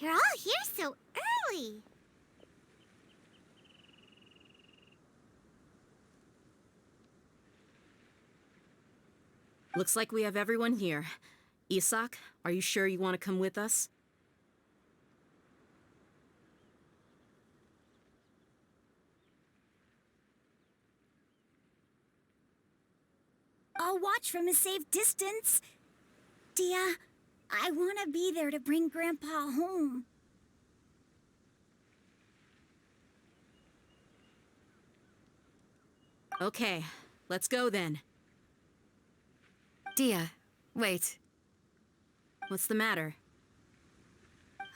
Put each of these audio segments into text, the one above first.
You're all here so early. Looks like we have everyone here. Isak, are you sure you want to come with us? I'll watch from a safe distance. Dia, I want to be there to bring Grandpa home. Okay, let's go then. Dia, wait. What's the matter?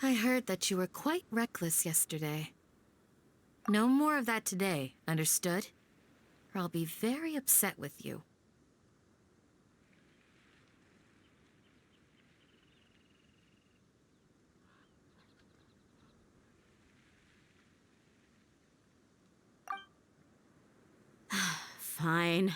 I heard that you were quite reckless yesterday. No more of that today, understood? Or I'll be very upset with you. Fine.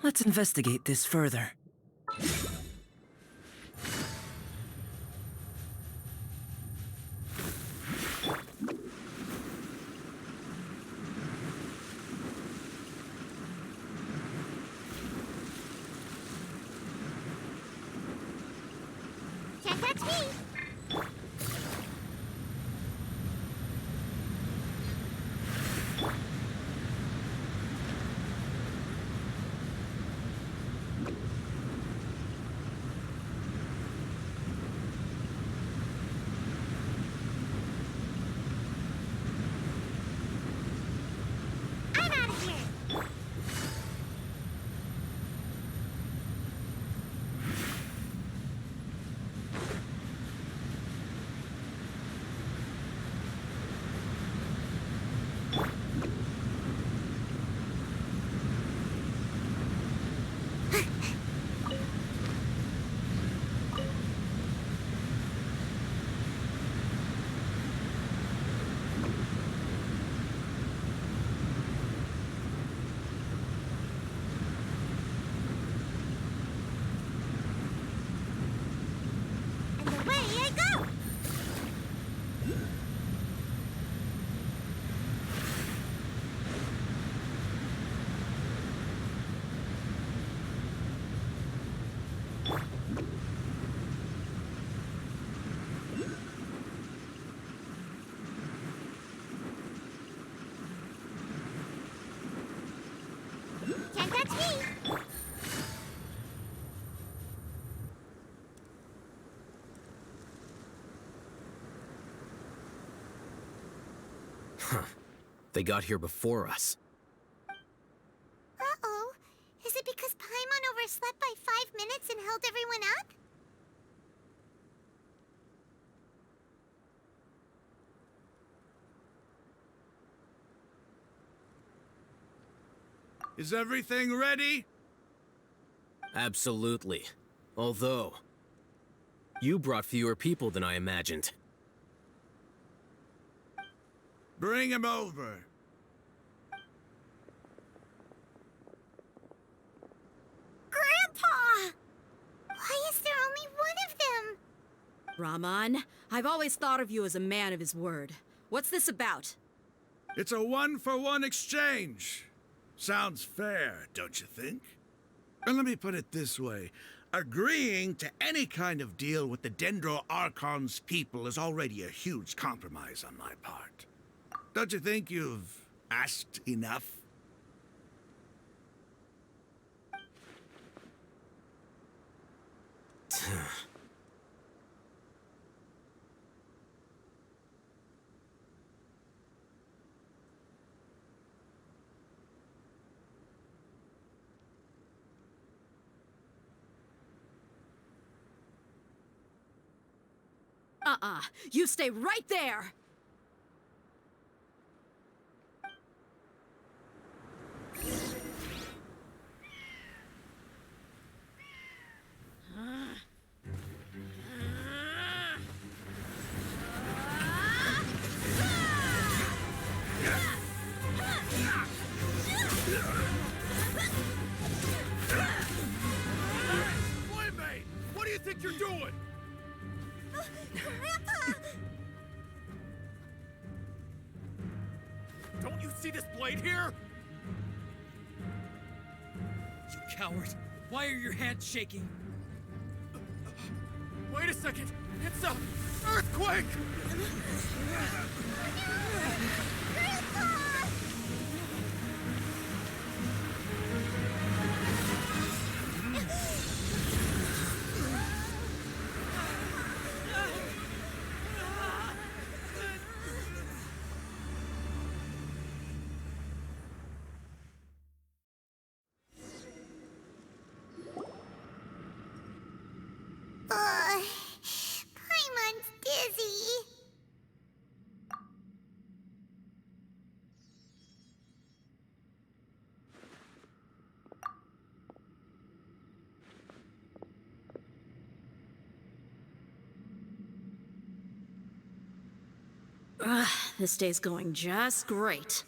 Let's investigate this further. Can't touch me. I'm out of here. And away I go. Can't touch me. They got here before us. Uh-oh. Is it because Paimon overslept by 5 minutes and held everyone up? Is everything ready? Absolutely. Although, you brought fewer people than I imagined. Bring him over. Grandpa! Why is there only one of them? Rahman, I've always thought of you as a man of his word. What's this about? It's a one-for-one exchange. Sounds fair, don't you think? And let me put it this way. Agreeing to any kind of deal with the Dendro Archon's people is already a huge compromise on my part. Don't you think you've asked enough? You stay right there! Playmate! What do you think you're doing? Grandpa! Don't you see this blade here? You coward! Why are your hands shaking? Wait a second! It's a earthquake! Paimon's dizzy. This day's going just great.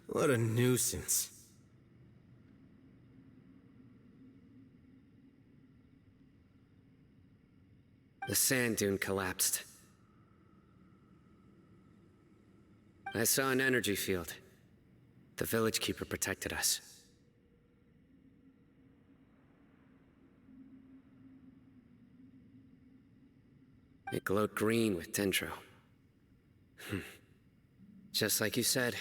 What a nuisance. The sand dune collapsed. I saw an energy field. The village keeper protected us. It glowed green with Dendro. Just like you said,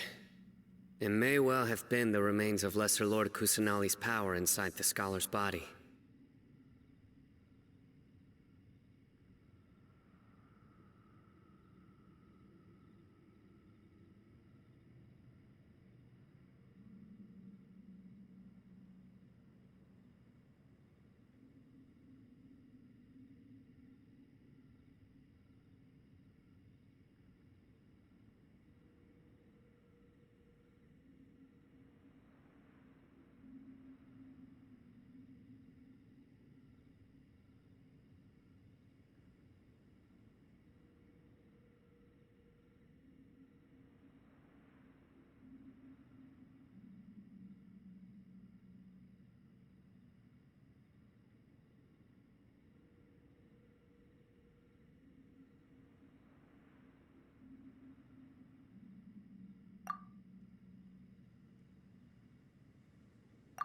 it may well have been the remains of Lesser Lord Kusanali's power inside the scholar's body.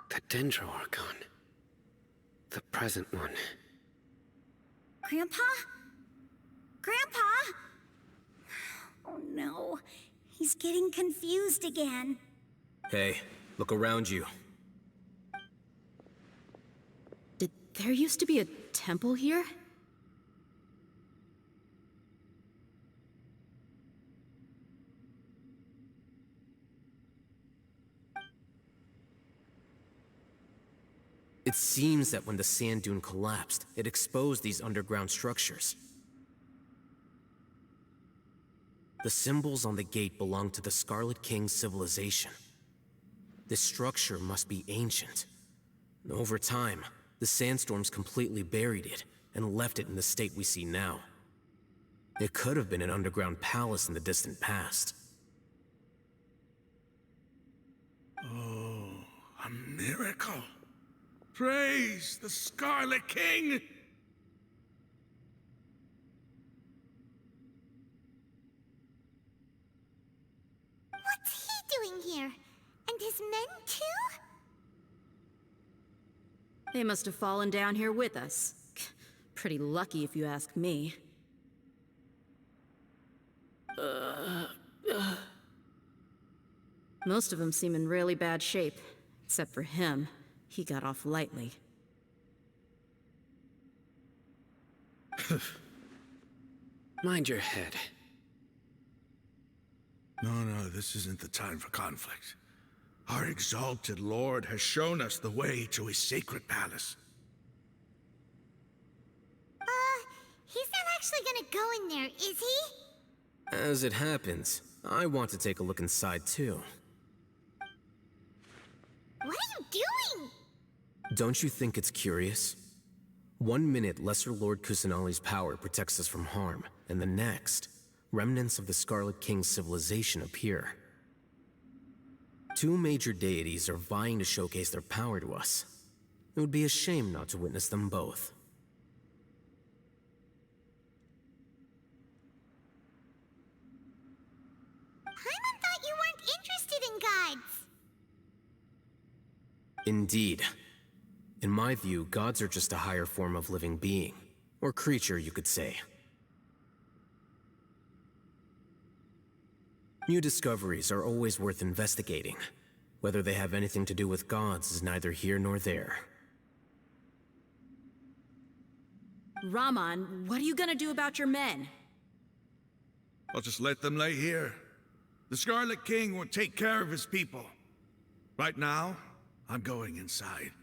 The Dendro Archon. The present one. Grandpa? Grandpa? Oh no. He's getting confused again. Hey, look around you. Did there used to be a temple here? It seems that when the sand dune collapsed, it exposed these underground structures. The symbols on the gate belong to the Scarlet King civilization. This structure must be ancient. Over time, the sandstorms completely buried it and left it in the state we see now. It could have been an underground palace in the distant past. Oh, a miracle. Praise the Scarlet King! What's he doing here? And his men too? They must have fallen down here with us. Pretty lucky if you ask me. Most of them seem in really bad shape, except for him. He got off lightly. Mind your head. No, this isn't the time for conflict. Our exalted Lord has shown us the way to his sacred palace. He's not actually gonna go in there, is he? As it happens, I want to take a look inside too. What are you doing? Don't you think it's curious? 1 minute, Lesser Lord Kusanali's power protects us from harm, and the next, remnants of the Scarlet King's civilization appear. 2 major deities are vying to showcase their power to us. It would be a shame not to witness them both. Paimon thought you weren't interested in guides. Indeed. In my view, gods are just a higher form of living being. Or creature, you could say. New discoveries are always worth investigating. Whether they have anything to do with gods is neither here nor there. Raman, what are you gonna do about your men? I'll just let them lay here. The Scarlet King will take care of his people. Right now, I'm going inside.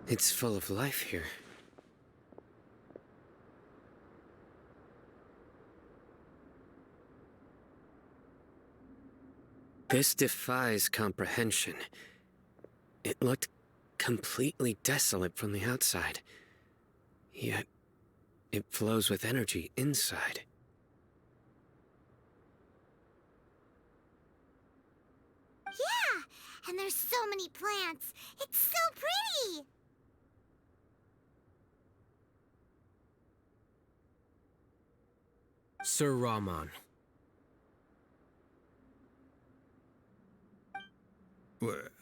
It's full of life here. This defies comprehension. It looked completely desolate from the outside. Yet, it flows with energy inside. Yeah, and there's so many plants. It's so pretty. Sir Raman.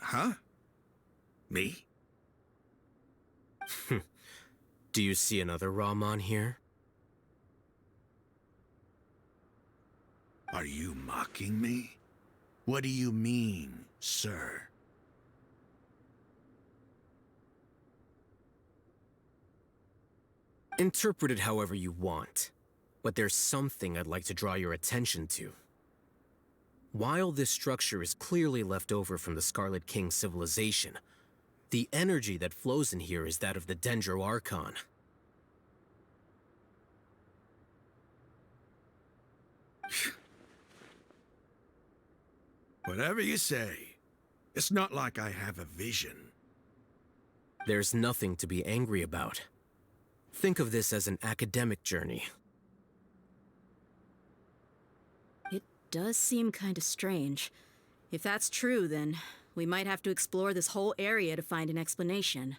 Huh? Me? Do you see another Raman here? Are you mocking me? What do you mean, sir? Interpret it however you want, but there's something I'd like to draw your attention to. While this structure is clearly left over from the Scarlet King civilization, the energy that flows in here is that of the Dendro Archon. Whatever you say. It's not like I have a vision. There's nothing to be angry about. Think of this as an academic journey. It does seem kinda strange. If that's true, then we might have to explore this whole area to find an explanation.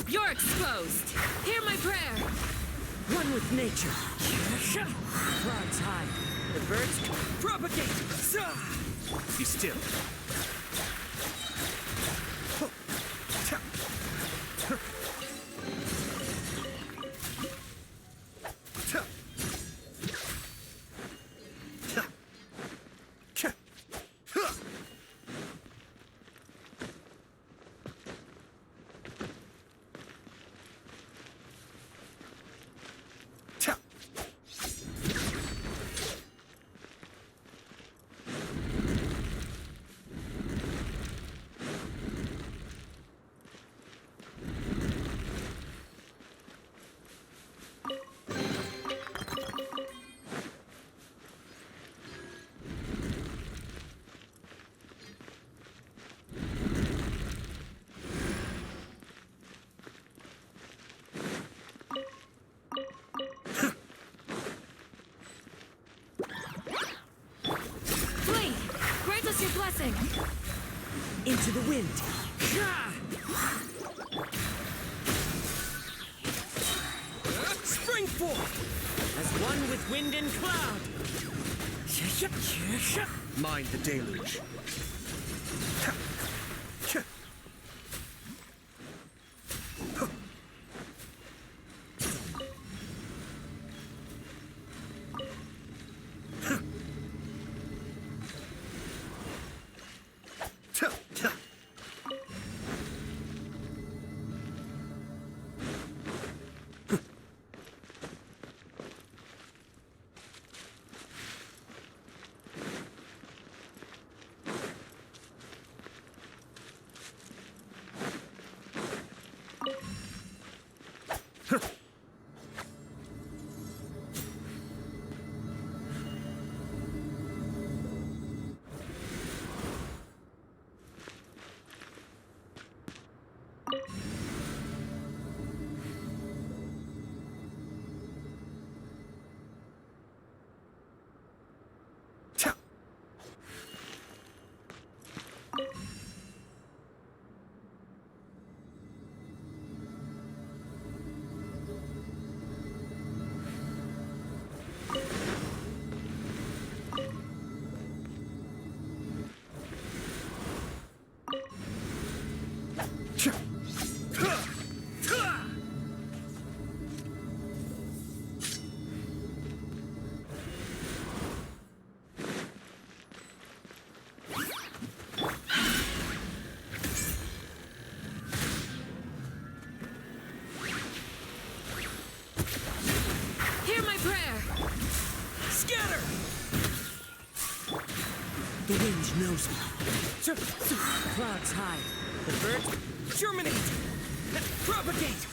You're exposed. Hear my prayer. One with nature. Clouds high. The birds propagate. Be still. Flee! Grant us your blessing. Into the wind. Spring forth as one with wind and cloud. Mind the deluge. The wind knows me. Clouds high. The birds germinate. Propagate.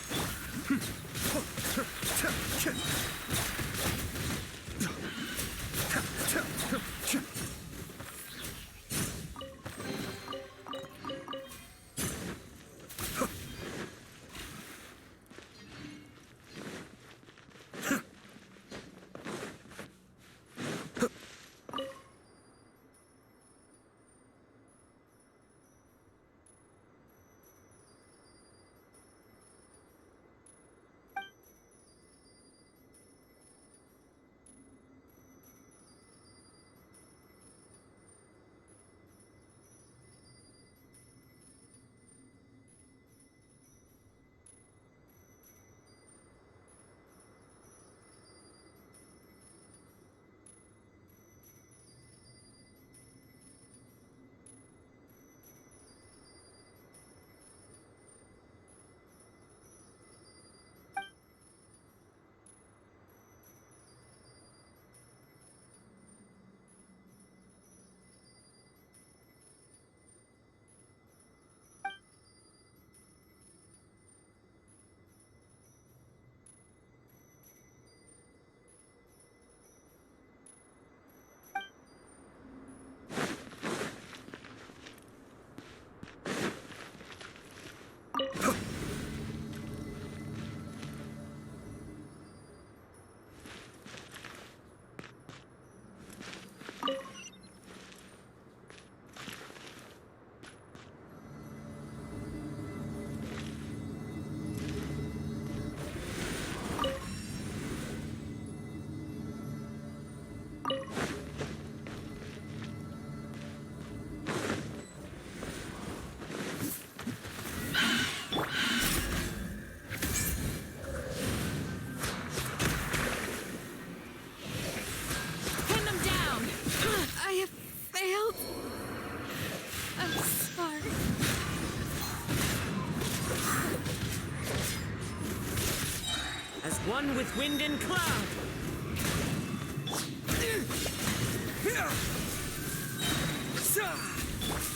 One with wind and cloud.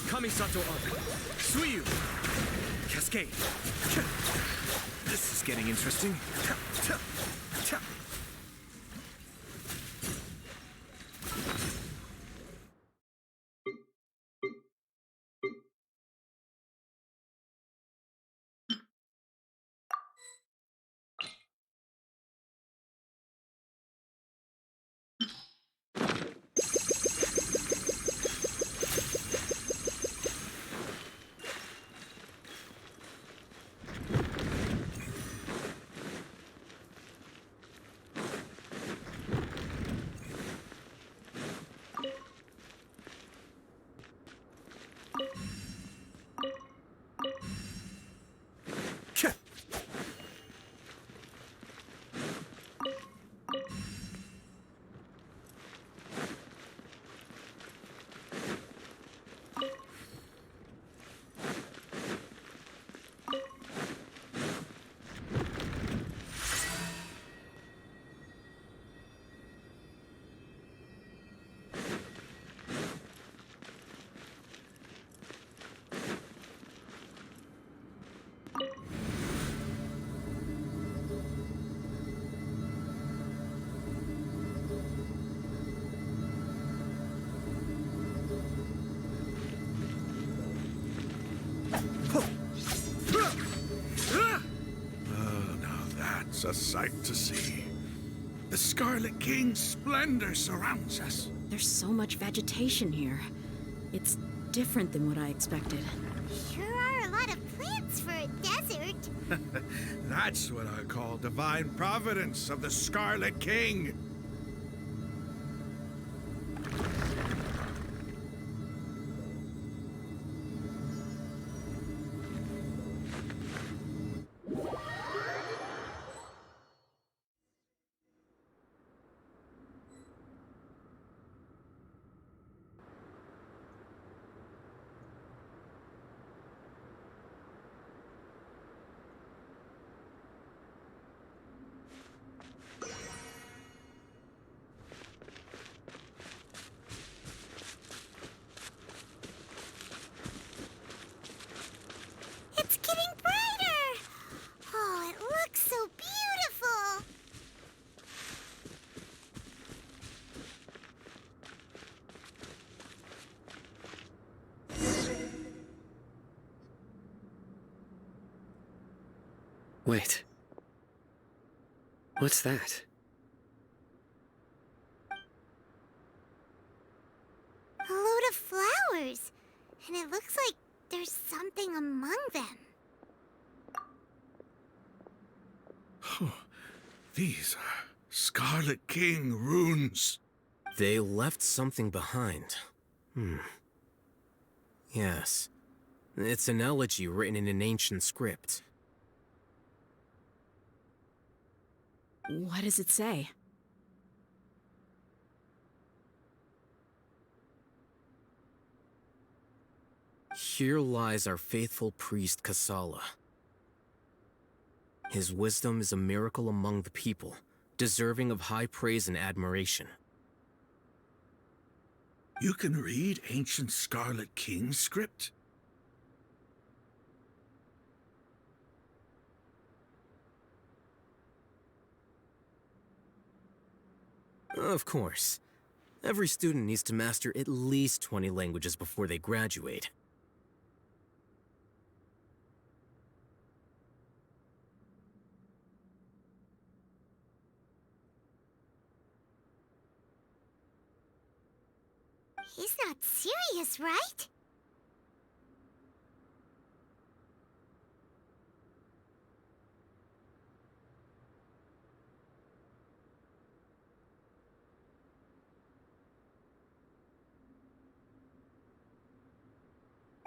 Kamisato Arc. Suiyu. Cascade. This is getting interesting. It's a sight to see. The Scarlet King's splendor surrounds us. There's so much vegetation here. It's different than what I expected. Sure are a lot of plants for a desert. That's what I call divine providence of the Scarlet King. Wait. What's that? A load of flowers. And it looks like there's something among them. These are Scarlet King runes. They left something behind. Yes. It's an elegy written in an ancient script. What does it say? Here lies our faithful priest Kasala. His wisdom is a miracle among the people, deserving of high praise and admiration. You can read ancient Scarlet King script? Of course. Every student needs to master at least 20 languages before they graduate. He's not serious, right?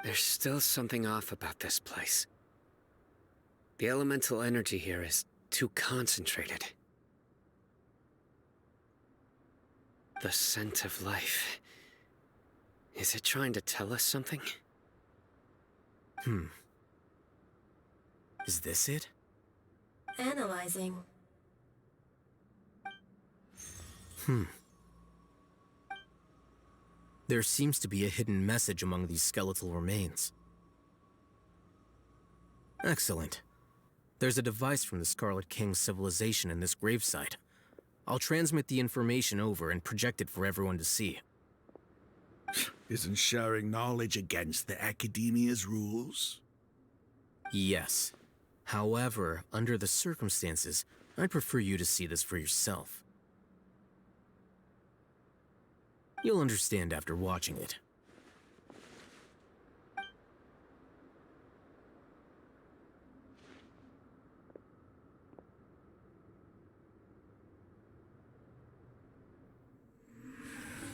There's still something off about this place. The elemental energy here is too concentrated. The scent of life. Is it trying to tell us something? Is this it? Analyzing. There seems to be a hidden message among these skeletal remains. Excellent. There's a device from the Scarlet King's civilization in this gravesite. I'll transmit the information over and project it for everyone to see. Isn't sharing knowledge against the Academia's rules? Yes. However, under the circumstances, I'd prefer you to see this for yourself. You'll understand after watching it.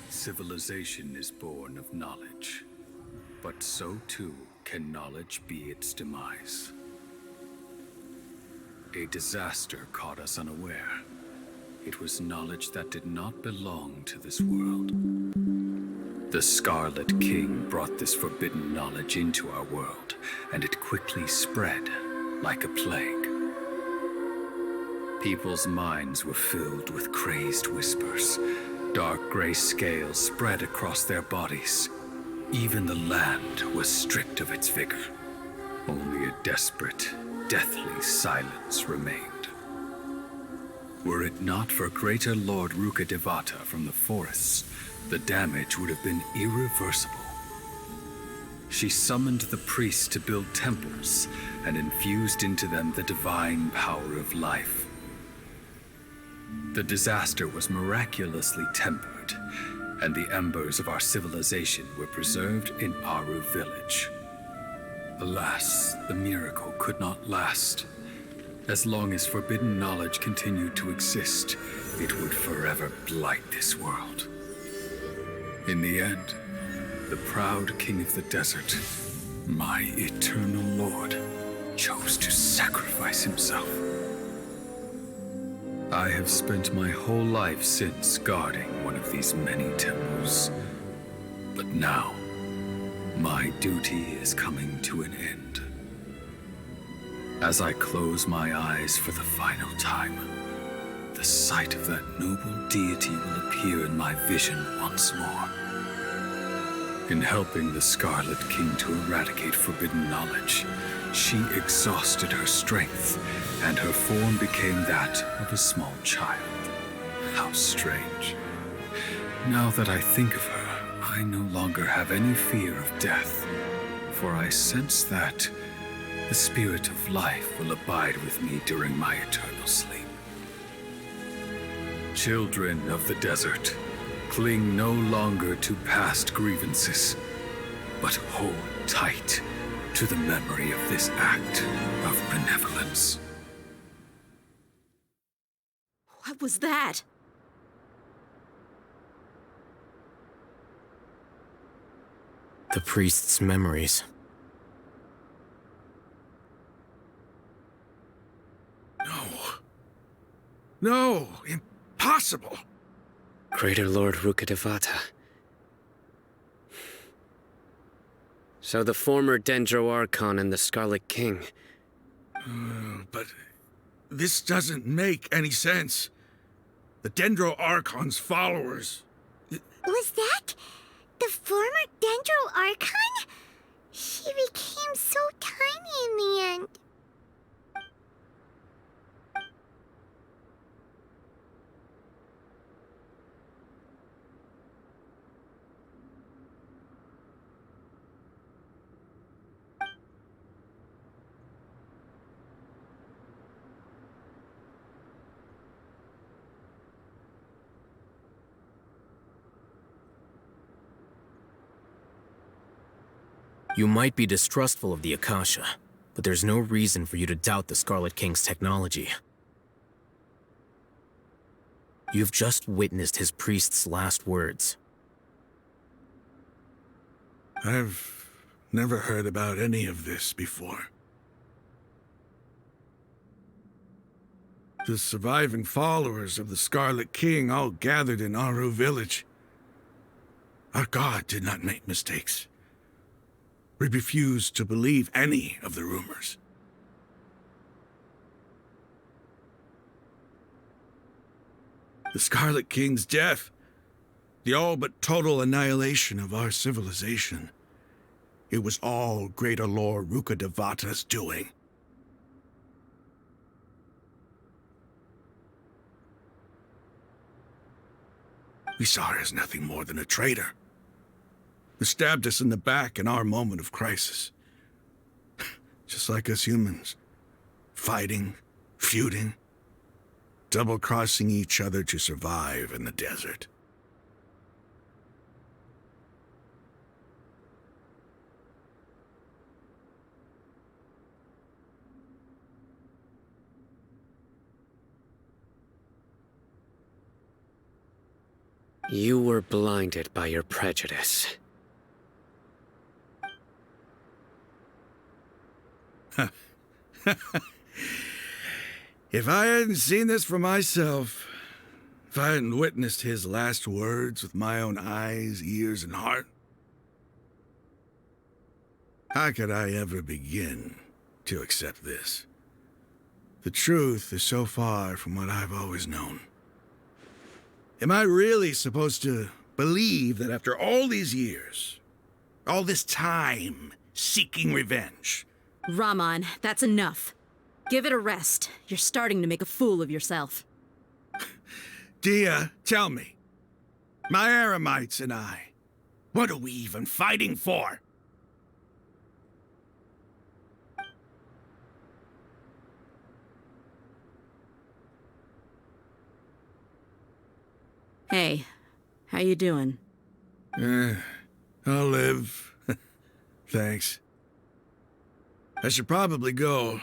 Civilization is born of knowledge, but so too can knowledge be its demise. A disaster caught us unaware. It was knowledge that did not belong to this world. The Scarlet King brought this forbidden knowledge into our world, and it quickly spread like a plague. People's minds were filled with crazed whispers. Dark gray scales spread across their bodies. Even the land was stripped of its vigor. Only a desperate, deathly silence remained. Were it not for greater Lord Rukkhadevata from the forests, the damage would have been irreversible. She summoned the priests to build temples and infused into them the divine power of life. The disaster was miraculously tempered, and the embers of our civilization were preserved in Aru village. Alas, the miracle could not last. As long as forbidden knowledge continued to exist, it would forever blight this world. In the end, the proud king of the desert, my eternal lord, chose to sacrifice himself. I have spent my whole life since guarding one of these many temples. But now, my duty is coming to an end. As I close my eyes for the final time, the sight of that noble deity will appear in my vision once more. In helping the Scarlet King to eradicate forbidden knowledge, she exhausted her strength, and her form became that of a small child. How strange. Now that I think of her, I no longer have any fear of death, for I sense that The spirit of life will abide with me during my eternal sleep. Children of the desert, cling no longer to past grievances, but hold tight to the memory of this act of benevolence. What was that? The priest's memories. No, impossible. Greater Lord Rukkhadevata. So the former Dendro Archon and the Scarlet King. But this doesn't make any sense. The Dendro Archon's followers. Was that the former Dendro Archon? She became so tiny in the end. You might be distrustful of the Akasha, but there's no reason for you to doubt the Scarlet King's technology. You've just witnessed his priest's last words. I've never heard about any of this before. The surviving followers of the Scarlet King all gathered in Aru village. Our god did not make mistakes. We refused to believe any of the rumors. The Scarlet King's death, the all but total annihilation of our civilization, it was all Greater Lord Rukkhadevata's doing. We saw her as nothing more than a traitor, who stabbed us in the back in our moment of crisis. Just like us humans. Fighting, feuding, double-crossing each other to survive in the desert. You were blinded by your prejudice. If I hadn't seen this for myself, if I hadn't witnessed his last words with my own eyes, ears, and heart, how could I ever begin to accept this? The truth is so far from what I've always known. Am I really supposed to believe that after all these years, all this time seeking revenge, Raman, that's enough. Give it a rest. You're starting to make a fool of yourself. Dia, tell me, my Eremites and I, what are we even fighting for? Hey, how you doing? I'll live. Thanks. I should probably go.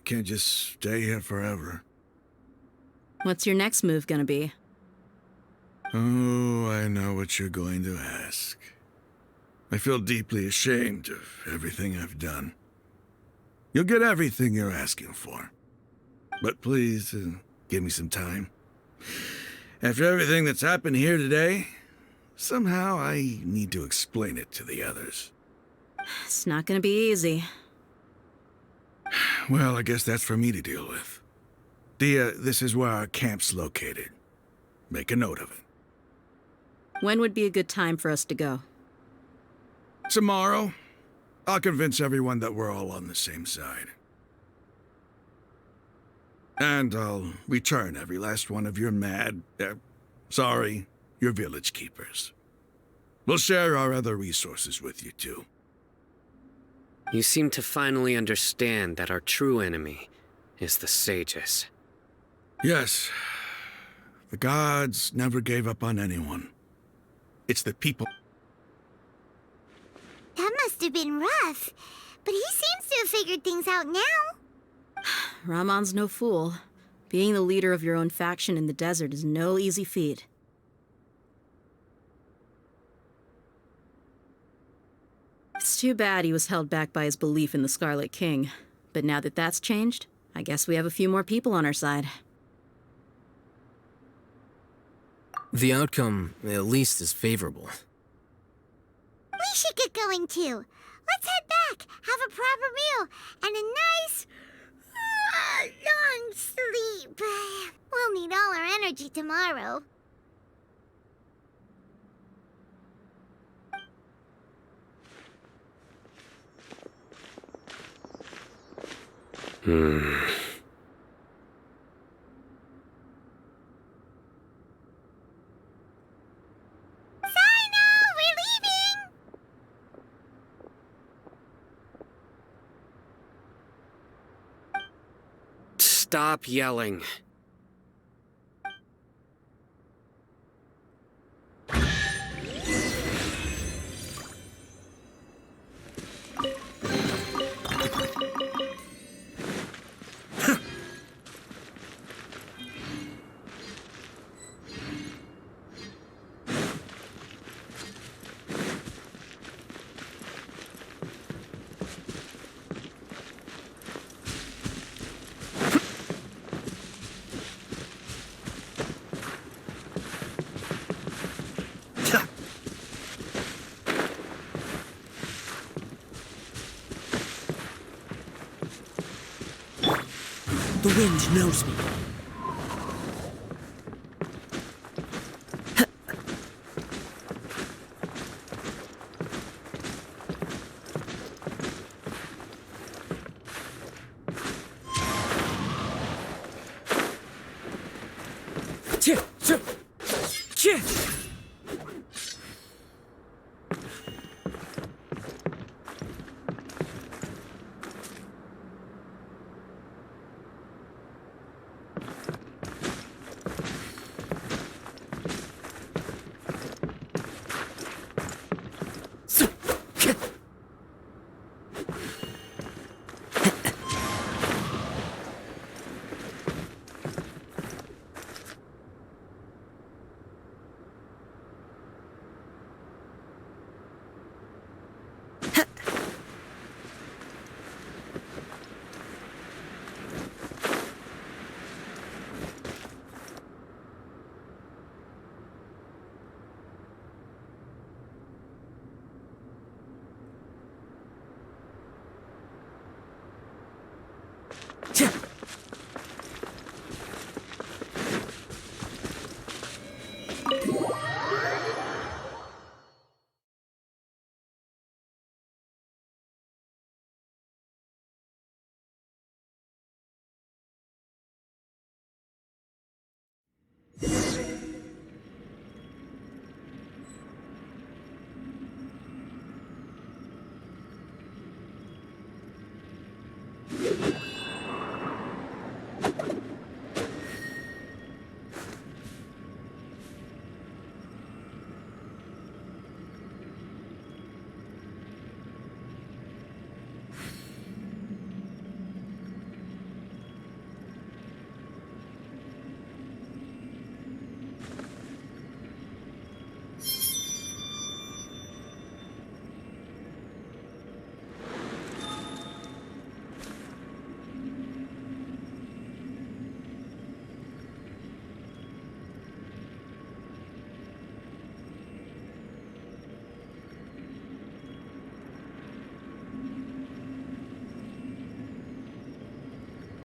Can't just stay here forever. What's your next move gonna be? Oh, I know what you're going to ask. I feel deeply ashamed of everything I've done. You'll get everything you're asking for. But please, give me some time. After everything that's happened here today, somehow I need to explain it to the others. It's not gonna be easy. Well, I guess that's for me to deal with. Dia, this is where our camp's located. Make a note of it. When would be a good time for us to go? Tomorrow, I'll convince everyone that we're all on the same side. And I'll return every last one of your your village keepers. We'll share our other resources with you, too. You seem to finally understand that our true enemy is the sages. Yes. The gods never gave up on anyone. It's the people. That must have been rough. But he seems to have figured things out now. Ramon's no fool. Being the leader of your own faction in the desert is no easy feat. It's too bad he was held back by his belief in the Scarlet King. But now that that's changed, I guess we have a few more people on our side. The outcome, at least, is favorable. We should get going too. Let's head back, have a proper meal, and a nice, long sleep. We'll need all our energy tomorrow. Stop yelling. The wind knows me. Chit!